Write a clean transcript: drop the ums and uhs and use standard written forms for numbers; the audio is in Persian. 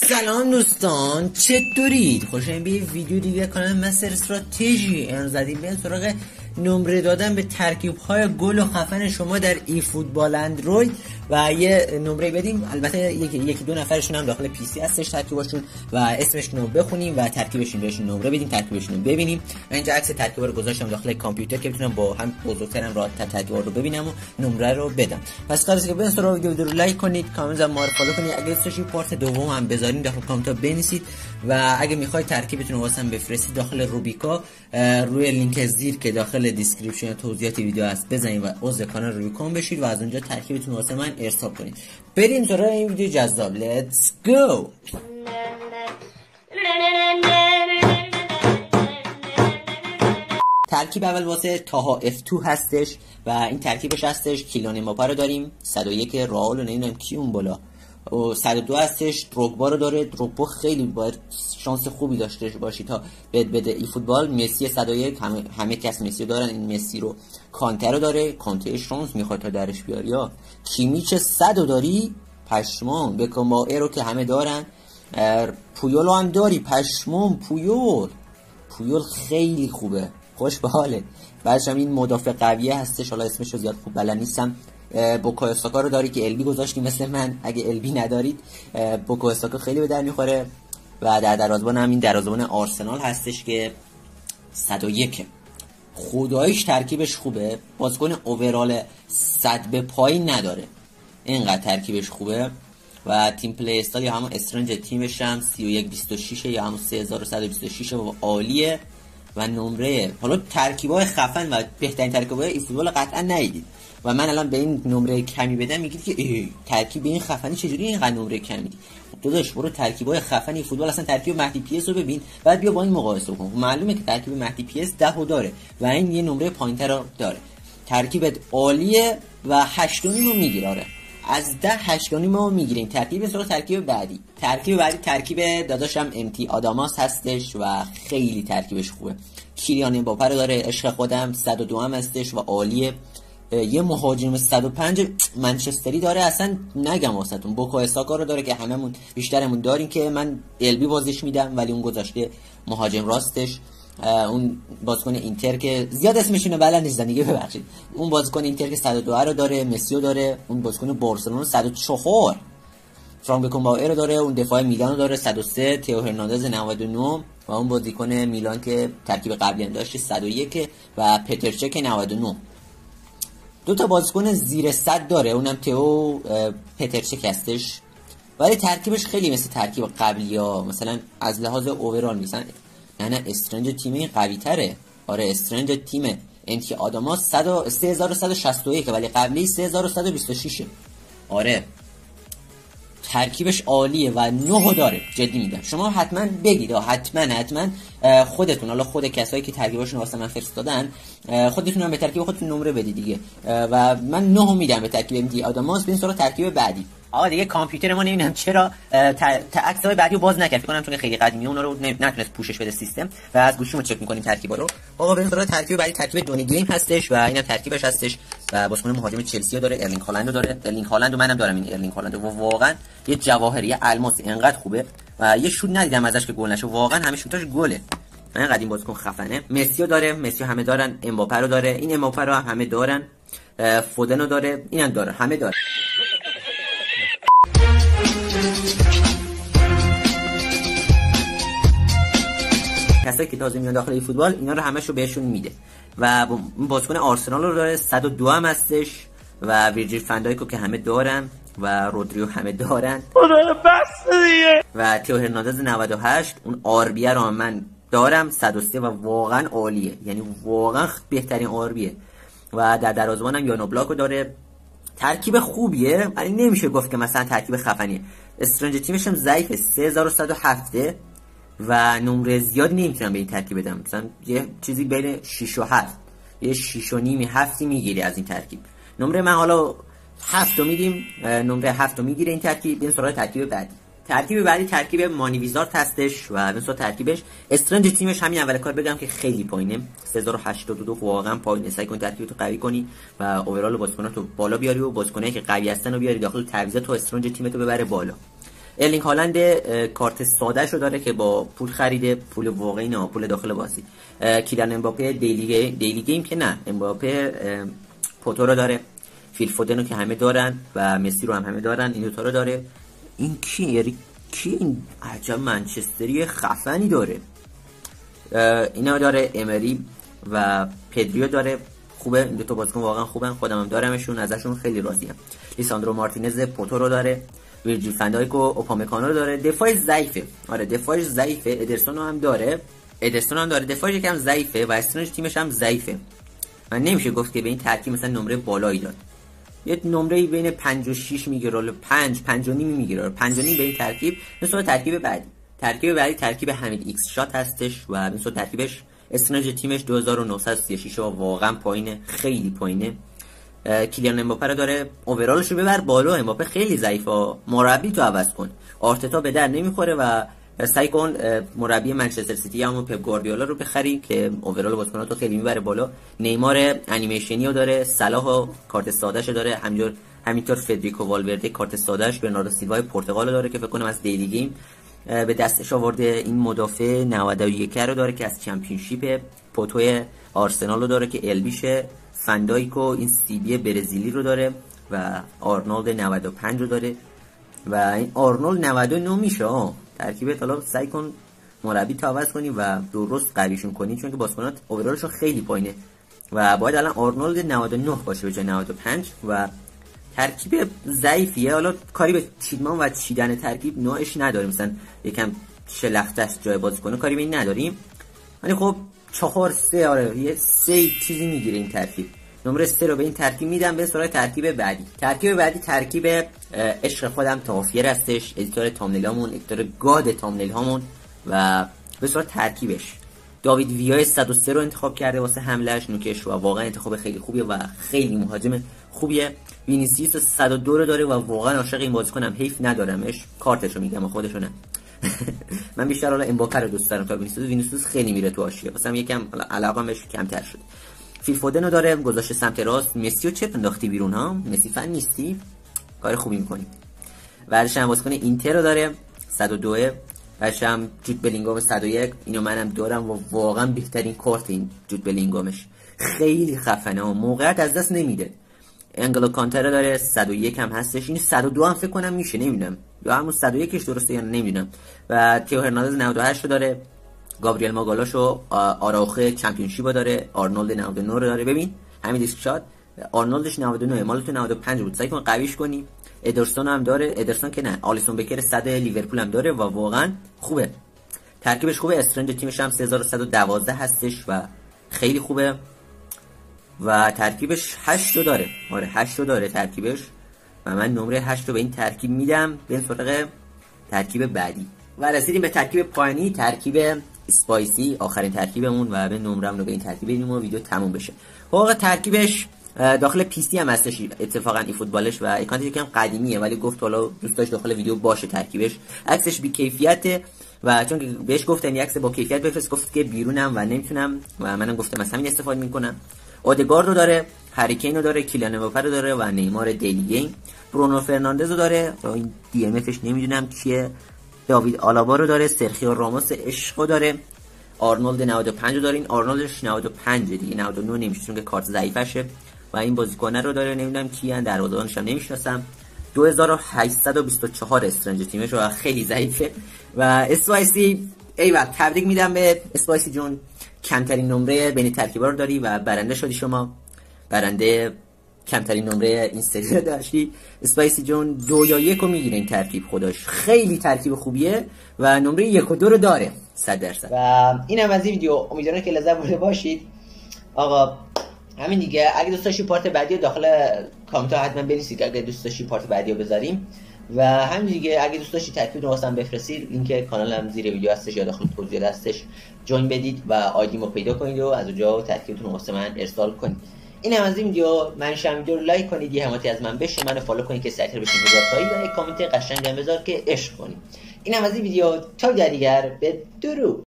سلام دوستان، چطورید؟ خوشحالم به ویدیو دیگه کانال مستر استراتژی. امروز زدیم به سراغ نمره دادن به ترکیب‌های گل و خفن شما در ای فوتبال اندروید و یه نمره بدیم. البته یکی دو نفرشون هم داخل پی سی هستش ترکیباشون و اسمشون رو بخونیم و ترکیبشون بهشون نمره بدیم، ترکیبشون رو ببینیم. من اینجا عکس ترکیبا رو گذاشتم داخل کامپیوتر که بتونم با هم بزرگترم راحت‌تر ترکیبا رو ببینم و نمره رو بدم. پس قبل از اینکه بریم سراغ ویدیو رو لایک کنید، کامنت ما رو فالو کنید. اگه دوست پارت دوم هم بذارین داخل کامنت بنویسید و اگه میخواید ترکیبتون رو واسم بفرستید داخل روبیکا روی لینک زیر که داخل دیسکریپشن توضیحات ویدیو هست بزنید و عضو کانال روبیکا بشید و از اونجا ترکیبتون واسه من ارسال کنید. بریم سراغ این ویدیو جذاب. Let's go. ترکیب اول واسه تاها F2 هستش و این ترکیبش هستش. کیلیان امباپه رو داریم، 101 راول و نمیدونم کی اون بالا، و 102 هستش. دروگبا رو داره. دروگبا خیلی باید شانس خوبی داشته باشی تا بده ای فوتبال. مسی 101 همه کس مسی دارن. این مسی رو. کانته رو داره. کانته شانس میخواد تا درش بیاری. یا کیمیچ 100 داری، پشمام. بکامبائر رو که همه دارن. پویول هم داری، پشمام. پویول خیلی خوبه، خوش به حاله. بعدش هم این مدافع قویه هستش، حالا اسمش رو زیاد خوب بلد نیستم. بوکایو ساکا رو داری که البی گذاشتی مثل من. اگه البی ندارید بوکایو ساکا خیلی به در میخوره. و در دروازه‌بان هم این دروازه‌بان آرسنال هستش که 101. خداییش ترکیبش خوبه. بازیکن اوورال 100 به پایین نداره، اینقدر ترکیبش خوبه. و تیم پلی استایل یا همون استرنج تیمش هم 3126 یا همون 3126 و عالیه. و نمره، حالا ترکیبای خفن و بهترین ترکیبای ای فوتبال قطعا ندیدید و من الان به این نمره کمی بدم میگید که ترکیب این خفنی چجوری اینقدر نمره کم میدی؟ داداش برو ترکیبای خفن ای فوتبال، اصلا ترکیب مهدی پی اس رو ببین بعد بیا با این مقایسه کن. معلومه که ترکیب مهدی پی اس 10 داره و این یه نمره پایینتر رو داره. ترکیبت عالیه و 8.5 رو میگیره. آره از 10 8.5 رو میگیره. این ترکیب سراغ ترکیب بعدی. ترکیب داداشم امتی آداماس هستش و خیلی ترکیبش خوبه. کیلیان امباپه رو داره، عشق خودم. 102 هم هستش و عالیه. یه مهاجم 105 منچستری داره، اصلا نگم واسهتون. بوکایو ساکا رو داره که هممون بیشترمون داریم که من البی بازیش میدم ولی اون گذاشته مهاجم راستش. اون بازیکن اینتر که زیاد اسمشونه بلد نیستن دیگه، ببخشید. اون بازیکن اینتر که 102 رو داره. مسی رو داره. اون بازیکن بارسلونا 104 فرانک بکامبائر رو داره. اون دفاع میلان رو داره 103 تئو هرناندز 99 و اون بازیکن میلان که ترکیب قبلی هم داشت 101 و پترچک 99. دو تا بازیکن زیر 100 داره، اونم تئو پترچک هستش ولی ترکیبش خیلی مثل ترکیب قبلی ها. مثلا از لحاظ اوورال میسن نه استرنج تیم قوی تره. آره استرنج تیم انتی آداماس 3161 ولی قبلی 3126. آره ترکیبش عالیه و 9 داره. جدی میگم شما حتما بگید، حتما خودتون، حالا خود کسایی که ترکیباشون واسه من فرستادن خودتون هم به ترکیب خودتون نمره بدید دیگه. و من 9 میدم به ترکیب امتی آداماس. بریم سراغ ترکیب بعدی. آقا دیگه کامپیوتر ما نمیدونم چرا عکسای بعدی رو باز نکرد، فکر کنم چون خیلی قدیمیه اونا رو نتونست پوشش بده سیستم و از گوشیمون چک می‌کنیم ترکیبا رو. آقا بریم سراغ ترکیب بعدی. ترکیب دونی گیم هستش و اینم ترکیبش هستش و بازیکن مهاجم چلسی رو داره. ارلینگ هالند رو داره. ارلینگ هالند رو منم دارم. این ارلینگ هالند و واقعا یه جواهر، یه الماس، اینقدر خوبه و یه شوت ندیدم ازش که گل نشه. واقعا همه شوتاش گله. من قدیم بازیکن خفنه. مسی رو داره. مسی همه دارن. امباپه رو داره. این امباپه رو همه دارن. فودن رو داره. اینم داره. همه داره. کسایی که تازه میان داخل فوتبال اینا رو همه‌شو بهشون میده. و بازیکن آرسنال رو داره. 102 هم هستش و ویرجیل فندایکو که همه دارن و رودریو همه دارن. بس دیگه. و تئو هرناندز 98. اون آربیه رو هم من دارم 103 و واقعا عالیه، یعنی واقعا بهترین آربیه. و در دروازه‌بان هم یانو بلاک رو داره. ترکیب خوبیه ولی نمیشه گفت که مثلا ترکیب خفنیه. استرنج تیمش هم ضعیفه 3107 و نمره زیادی نمیتونم به این ترکیب بدم. مثلا یه چیزی بین 6 و 7، یه 6 و نیم 7 میگیری از این ترکیب. نمره من حالا 7 رو میدیم. نمره 7 رو میگیره این ترکیب. این سراغ ترکیب بعدی. ترکیب مانی ویزارد هستش و مثلا ترکیبش استرنج تیمش همین اول کار بگم که خیلی پایینه 3082 واقعا پایینه. سعی کن ترکیبتو قوی کنی و اوورال بازیکناتو بالا بیاری و بازیکنایی که قوی هستن رو بیاری داخل تعویضات و استرنج تیمتو ببره بالا. ارلینگ هالند کارت ساده‌شو داره که با پول خریده، پول واقعی نه، پول داخل بازی. کیلیان امباپه دیلی گیم که نه، امباپه پوتو رو داره، فیل فودن رو که همه دارن و مسی رو هم همه دارن، این دوتا رو داره. این کی این عجب منچستری خفنی داره. اینا داره، امری و پدریو داره، خوبه. این دو تا بازیکن واقعا خوبن، خودم هم دارمشون، ازشون خیلی راضیم. لیساندرو مارتینز پوتو رو داره، ویرجیل فندایک و اوپامکانو رو داره. دفاعش ضعیفه، آره دفاعش ضعیفه. ادرسون هم داره، دفاعش یکم ضعیفه و استرنج تیمش هم ضعیفه. من نمیشه گفت که به این ترکیب مثلا نمره بالایی داد. یه نمره بین 5 و 6 میگیره، 5 و نیم میگیره. 5 و نیم به این ترکیب. مثلا ترکیب بعدی ترکیب حمید ایکس شات هستش و مثلا ترکیبش استرنج تیمش 2936 و واقعا پایینه، خیلی پایینه. کیلیان امباپه رو داره، اوورالش رو ببر بالا. امباپه خیلی ضعیفه، مربی تو عوض کن. آرتتا به در نمیخوره و سعی کن مربی منچستر سیتی همون پپ گواردیولا رو بخری که اوورال بازیکناتو خیلی میبره بالا. نیمار انیمیشنی رو داره، صلاح و کارت ساده‌شو داره، همینطور فدریکو والورده کارت ساده‌اش، برناردو سیلوا پرتغال رو داره که فکر کنم از دیلی گیم به دستش آورده. این مدافع 91 رو داره که از چمپیونشیپ. پوتوی آرسنال رو داره که البیشه. فندایکو این سی بی برزیلی رو داره و آرنولد 95 رو داره و این آرنولد 99 میشه. ترکیبت حالا سعی کن مربی تو عوض کنی و درست قویشون کنی، چون که بازیکنات اوورالشون خیلی پایینه و باید الان آرنولد 99 باشه به جای 95 و ترکیب ضعیفیه. حالا کاری به چیدمان و چیدن ترکیب نوعش نداریم، مثلا یکم شلختش جای بازیکن کاری به این نداریم، ولی خب 4-3 آره یه 3 چیزی میگیره این ترکیب. نمره 3 رو به این ترکیب میدم. به سراغ ترکیب بعدی. ترکیب عشق خودم تافیر هستش، ادیتور تامنیلامون، ادیتور گاد تامنیل هامون و به سراغ ترکیبش داوید ویا 103 رو انتخاب کرده واسه حملهش، نوکش و واقعا انتخاب خیلی خوبیه و خیلی مهاجم خوبیه. وینیسیوس 102 رو داره و واقعا عاشق این بازیکنم، حیف ندارمش، کارتشو میگم خودشو نه. من بیشتر حالا امباپه رو دوست دارم تا وینیسیوس خیلی میره تو حاشیه، مثلا یکم علاقه‌ام بهش کمتر شد. فیل فودن رو داره، گذاشته سمت راست. مسی رو چپ انداختی بیرون ها، مسی فن نیستی، کار خوبی میکنی. بعدش هم بازیکن اینتر رو داره 102. بعدش هم جود بلینگام 101، اینو منم دارم و واقعا بهترین کارت این جود بلینگامش، خیلی خفنه ها، موقعیت از دست نمیده. انگلو کانتر رو داره 101 هم هستش. این 102 هم فکر کنم میشه، نمیدونم یا همون 101ش درسته یا نمیدونم. و تیو هرناندز 98 رو داره، گابریل ماگالاش و آراوخه چمپیونشیپ رو داره، آرنولد 99 رو داره. ببین همین دیسک شات آرنولدش 99 مال تو 95 بود، سعی کن قویش کنی. ادرسون هم داره، ادرسون که نه، آلیسون بکر 100 لیورپول هم داره و واقعا خوبه، ترکیبش خوبه. استرنج تیمش هم 3112 هستش و خیلی خوبه و ترکیبش 8 رو داره، آره 8 رو داره ترکیبش و من نمره 8 رو به این ترکیب میدم. به سراغ ترکیب بعدی و رسیدیم به ترکیب پایانی، ترکیب اسپایسی، آخرین ترکیبمون و به نمرم رو به این ترکیب بدیم و ویدیو تموم بشه. واقعا ترکیبش داخل پی سی هم هستش اتفاقا این فوتبالش و اکانتش یکم قدیمیه ولی گفت حالا دوست داشت داخل ویدیو باشه ترکیبش. عکسش بی کیفیته و چون بهش گفتن یک عکس با کیفیت بفرست، گفت که بیرونم و نمیتونم و منم گفتم از همین استفاده میکنم. اودگارد رو داره، هری کین رو داره، کیلیان امباپه رو داره و نیمار دیلی گیم. برونو فرناندز رو داره، این دی ام افش نمیدونم کیه. داوید آلابا رو داره، سرخیو راموس عشق رو داره، آرنولد 95 رو داره. این آرنولدش 95 دیگه 99 نمیشه چون که کارت ضعیفشه و این بازیکن رو داره، نمیدونم کیان، دروازه‌بانش هم نمیشناسم. 2824 استرنج تیمش و خیلی ضعیفه. و اسپایسی ایول تبریک میدم به اسپایسی جون، کمترین نمره بین ترکیبا رو داری و برنده شدی. شما برنده کمترین نمره این سری رو داشتی اسپایسی جون. 2 یا 1 رو میگیره این ترکیب، خودش خیلی ترکیب خوبیه و نمره 1 و 2 رو داره 100%. و اینم از این ویدیو، امیدوارم که لذت برده باشید. آقا همین دیگه، اگه دوست داشتی پارت بعدی رو داخل کامنت ها حتما بنویسید اگه دوست داشتی پارت بعدی رو بذاریم. و همین دیگه، اگه دوست داشتی ترکیب رو واسم بفرستید، لینک کانالم زیر ویدیو هستش یا داخل توضیحات هستش، جوین بدید و آیدیمو پیدا کنید و از اونجا ترکیبتون واسه من ارسال کنید. این هم از این ویدیو. من ویدیو رو لایک کنید، یه حمایتی از من بشه، منو فالو کنید که سریعتر بشین ویدیوهایی و یک کامنت قشنگم بذار که عشق کنید. این هم از این ویدیو، تا دیگر بدرود.